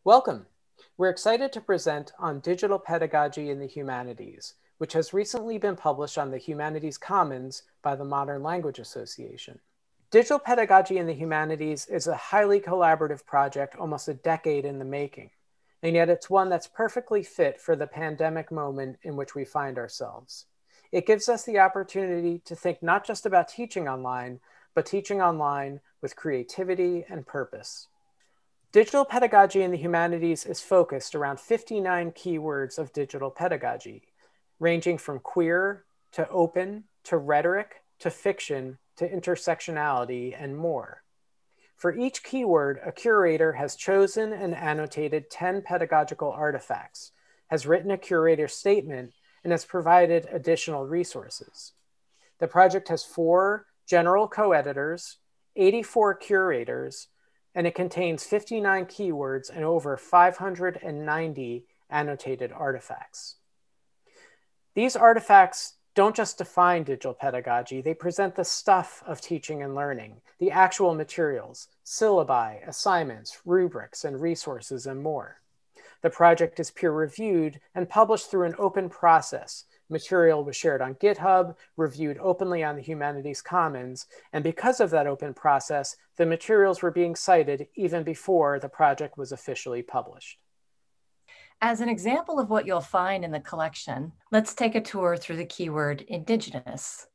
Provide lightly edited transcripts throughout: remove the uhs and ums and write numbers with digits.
Welcome. We're excited to present on digital pedagogy in the humanities, which has recently been published on the Humanities Commons by the Modern Language Association. Digital pedagogy in the humanities is a highly collaborative project almost a decade in the making, and yet it's one that's perfectly fit for the pandemic moment in which we find ourselves. It gives us the opportunity to think not just about teaching online, but teaching online with creativity and purpose. Digital pedagogy in the humanities is focused around 59 keywords of digital pedagogy, ranging from queer to open to rhetoric to fiction to intersectionality and more. For each keyword, a curator has chosen and annotated 10 pedagogical artifacts, has written a curator statement, and has provided additional resources. The project has 4 general co-editors, 84 curators, and it contains 59 keywords and over 590 annotated artifacts. These artifacts don't just define digital pedagogy, they present the stuff of teaching and learning, the actual materials, syllabi, assignments, rubrics, and resources, and more. The project is peer-reviewed and published through an open process. Material was shared on GitHub, reviewed openly on the Humanities Commons, and because of that open process, the materials were being cited even before the project was officially published. As an example of what you'll find in the collection, let's take a tour through the keyword Indigenous.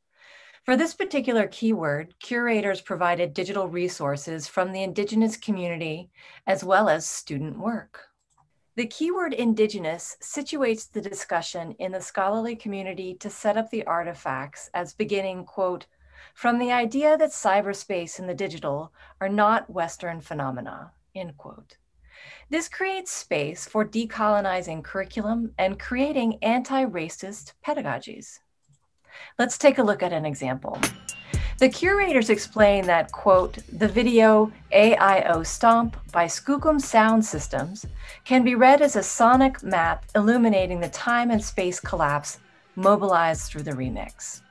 For this particular keyword, curators provided digital resources from the Indigenous community as well as student work. The keyword Indigenous situates the discussion in the scholarly community to set up the artifacts as beginning, quote, from the idea that cyberspace and the digital are not Western phenomena, end quote. This creates space for decolonizing curriculum and creating anti-racist pedagogies. Let's take a look at an example. The curators explain that, quote, the video AIO Stomp by Skookum Sound Systems can be read as a sonic map illuminating the time and space collapse mobilized through the remix.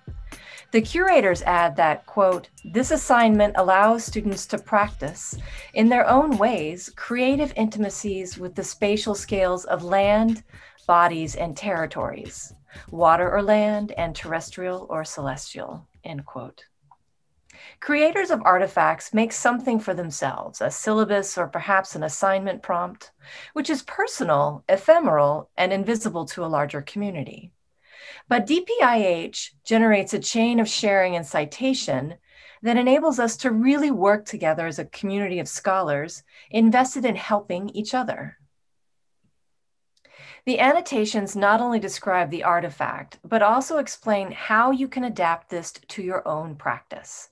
The curators add that, quote, this assignment allows students to practice, in their own ways, creative intimacies with the spatial scales of land, bodies, and territories, water or land, and terrestrial or celestial, end quote. Creators of artifacts make something for themselves, a syllabus or perhaps an assignment prompt, which is personal, ephemeral, and invisible to a larger community. But DPIH generates a chain of sharing and citation that enables us to really work together as a community of scholars invested in helping each other. The annotations not only describe the artifact, but also explain how you can adapt this to your own practice.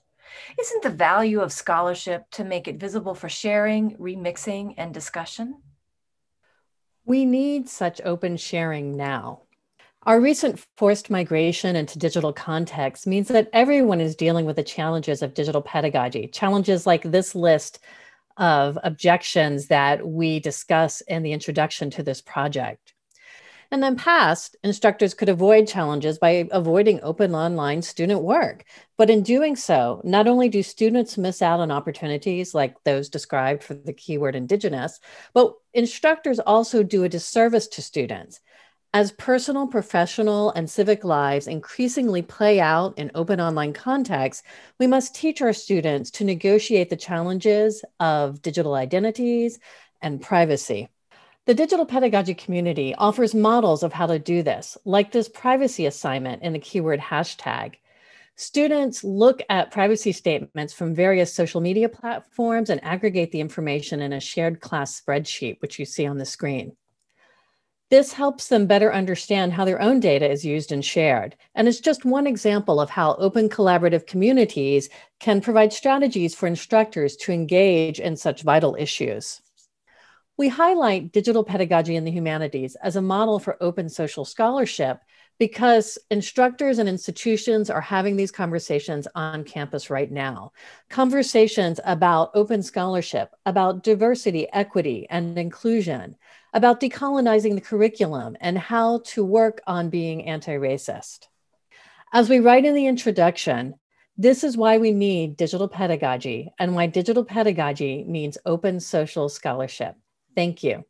Isn't the value of scholarship to make it visible for sharing, remixing, and discussion? We need such open sharing now. Our recent forced migration into digital context means that everyone is dealing with the challenges of digital pedagogy, challenges like this list of objections that we discuss in the introduction to this project. In the past, instructors could avoid challenges by avoiding open online student work. But in doing so, not only do students miss out on opportunities like those described for the keyword Indigenous, but instructors also do a disservice to students. As personal, professional, and civic lives increasingly play out in open online contexts, we must teach our students to negotiate the challenges of digital identities and privacy. The digital pedagogy community offers models of how to do this, like this privacy assignment in the keyword hashtag. Students look at privacy statements from various social media platforms and aggregate the information in a shared class spreadsheet, which you see on the screen. This helps them better understand how their own data is used and shared. And it's just one example of how open collaborative communities can provide strategies for instructors to engage in such vital issues. We highlight digital pedagogy in the humanities as a model for open social scholarship because instructors and institutions are having these conversations on campus right now. Conversations about open scholarship, about diversity, equity, and inclusion, about decolonizing the curriculum and how to work on being anti-racist. As we write in the introduction, this is why we need digital pedagogy and why digital pedagogy means open social scholarship. Thank you.